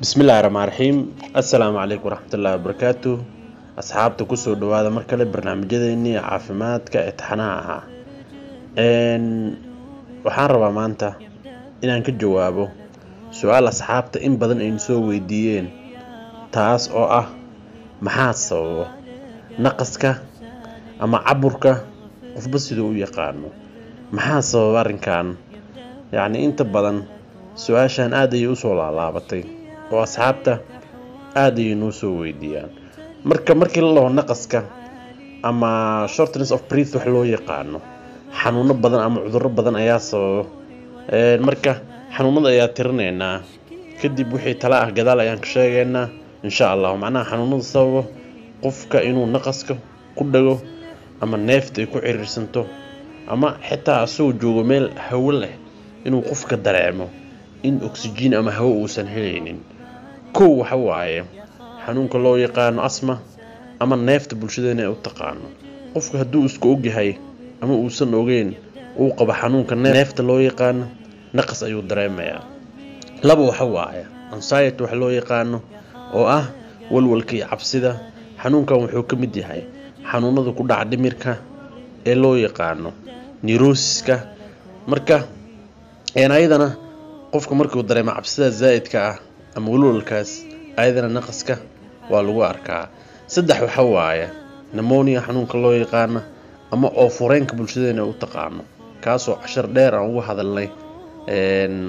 بسم الله الرحمن الرحيم. السلام عليكم ورحمة الله وبركاته. أصحابتي كسو دوادا مركلة برنامجيديني caafimaadka imtixaanaha waxaan rabaa maanta inaan ka jawaabo su'aal asxaabta in badan ay soo weydiiyeen taas oo ah maxaa sababa naqaska ama caburka qofba sidoo u yaqaano maxaa sababa arrinkan inta badan su'aashan aad ay u soo laalaabatay oo asxaabta aad ay noo soo weydiiyaan markii la laho naqaska ama shortness of breath wax loo yaqaano xanuuno badan ama cudurro badan ayaa sababa marka xanuunada ayaa tirinaynaa kadib wixii tala ah gadaal ayaan ka sheegaynaa insha Allah macnaha xanuunada sababa qofka inuu naqaska ku dhago ama neefta ay ku ciriirsanto ama xitaa asoo joogo meel hawo leh inuu qofka dareemo in oxygen ama hawo uusan helaynin waxa waaye xanuunka loo yaqaano asma ama neefta bulshadeena ay u taqaano qofka hadduu isku ogyahay ama uusan ogeyn uu qabo xanuunka neefta loo yaqaano naqas ayuu dareemayaa waxa waaye anxiety wax loo yaqaano oo ah walwalka iyo cabsida xanuunkan wuxuu ka mid yahay xanuunada ku dhaca dhimirka ee loo yaqaano neurosiska marka ayadana qofka markuu dareemo cabsida zaidka ah ama walwalkaas ayadana naqaska waa lagu arkaa waxa waaye pneumonia xanuunka loo yaqaan ama oof-wareenka bulshadeena u taqaano kaasoo cashar dheer aan uga hadalnay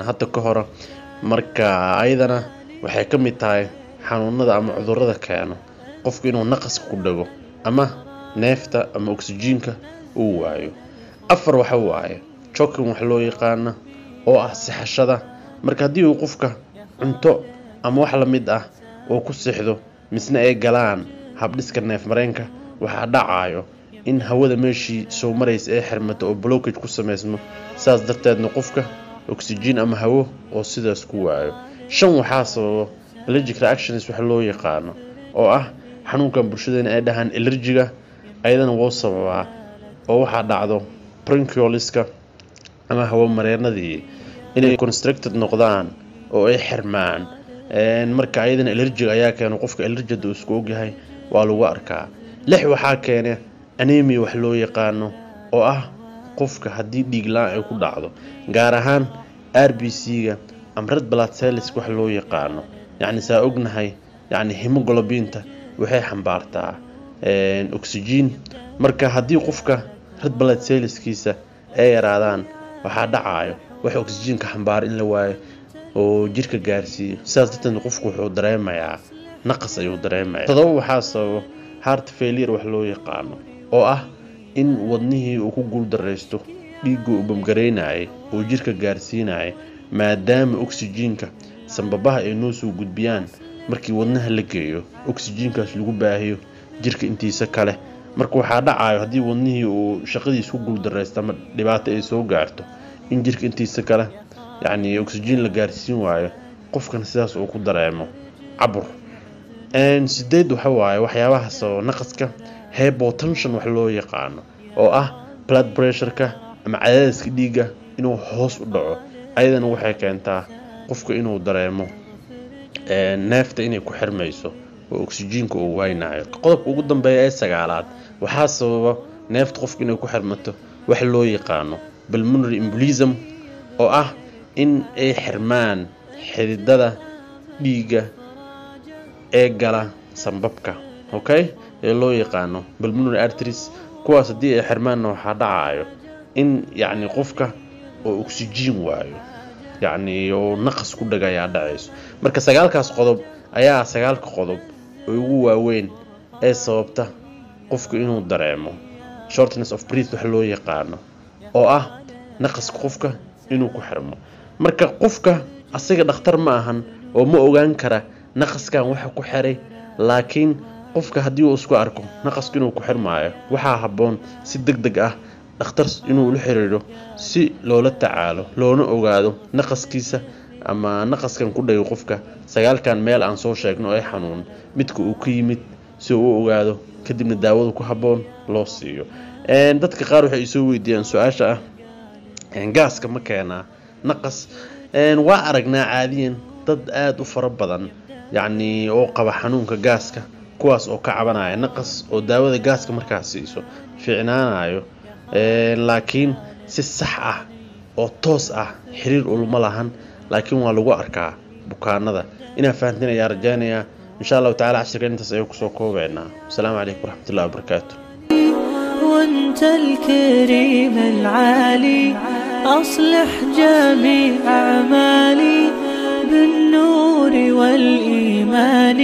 hadda ka hor marka ayadana waxay ka mid tahay xanuunada ama cudurrada keeno qofku inuu naqaska ku dhago ama neefta ama oxygenka uu waayo waxa waaye choking wax loo yaqaan oo ah sixashada marka haddii uu qofka cunto ama wax la mid ah oo ku sixdo misna ay galaan habdhiska neef mareenka waxa dhacayo in hawada meeshii soo maraysa ay xirmato oo blockage ku sameysmo saas darteedna qofka oxygen ama hawo oo sidaas ku waayo waxaa sababa allergic reactions wax loo yaqaan oo ah xanuunkan bulshadeena ay dhahaan allergiga ayadana wuu sababaa oo waxa dhacdo bronchioliska ama hawo mareenadii inay constricted noqdaan oo ay xirmaan marka ayadana allergic ayaa keeno qofka allergic uu isku ogyahay waa lagu arkaa waxaa keena anemia wax loo yaqaano oo ah qofka haddii dhiig la'aan ay ku dhacdo gaar ahaan RBC-ga ama red blood cells wax loo yaqaano saa ognahay hemoglobinta waxay xambaartaa oxygen marka haddii qofka red blood cellskiisa ay yaraadaan waxaa dhacayo wax oxygen ka xambaar in la waayo oo jirka gaarsiiyo sidaas darteed qofku wuxuu dareemayaa naqas ayuu dareemayaa waxaa sababa heart failure wax loo yaqaano oo ah in wadnihii uu ku guuldareysto dhiigga uu bamgareynayay oo jirka gaarsiinayay maadaama oxygenka sanbabaha ay noo soo gudbiyaan markii wadnaha la geeyo oxygenkaas lagu baahiyo jirka intiisa kale marka waxaa dhacayo haddii wadnihii uu shaqadiisa ku guuldareysto ama dhibaato ay soo gaarto in jirka intiisa kale oxygen la gaarsiin waayo qofkan sidaas uu ku dareemo cabur waxa waaye waxyaabaha sababa naqaska hypotension wax loo yaqaano oo ah blood pressure-ka ama cadaadiska dhiigga inuu hoos u dhaco ayadana waxay keentaa qofka inuu dareemo neefta inay ku xirmayso oo oxygenka uu waynayo qodobka ugu dambeeya ee 9aad waxaa sababa neefta qofka inay ku xirmato wax loo yaqaano pulmonary embolism oo ah in ay xirmaan xididada dhiigga ee gala sanbabka ee loo yaqaano pulmonary arteries kuwaas haddii ay xirmaanna waxaa dhacayo in qofka oo oxygen waayo oo naqas ku dhagayaa dhacayso marka 9kaas qodob ayaa 9ka qodob oo ugu waaweyn ee sababta qofka inuu dareemo shortness of breath wax loo yaqaano oo ah naqaska qofka inuu ku xirmo marka qofka asaga dhakhtar ma ahan oo ma ogaan kara naqaskan waxa ku xiray laakiin qofka haddii uu isku arko naqaska inuu ku xirmaayo waxaa habboon si degdeg ah dhakhtar inuu la xiriiro si loola tacaalo loona ogaado naqaskiisa ama naqaskan ku dhayo qofka 9kan meel aan soo sheegno ay xanuun midka uu ka yimid si uu ogaado kadibna daawada ku habboon loo siiyo dadka qaar waxay soo weydiiyaan su'aasha ah gaaska ma keenaa naqas waa aragnaa caadiyan dad aad u fara badan yacni oo qaba xanuunka gaaska kuwaas oo ka cabanaya naqas oo daawada gaaska markaas siiso fiicnaanayo laakiin si sax ah oo toos ah xiriir ulama lahan laakiin waa lagu arkaa bukaanada ina fahanteen ayaa rajaynaya insha Allah ta'ala cashirka intaas ayuu kusoo koobaynaa assalaamu calaykum waraxmatullaahi wabarakaatuh وانت الكريم العالي أصلح جميع أعمالي بالنور والإيمان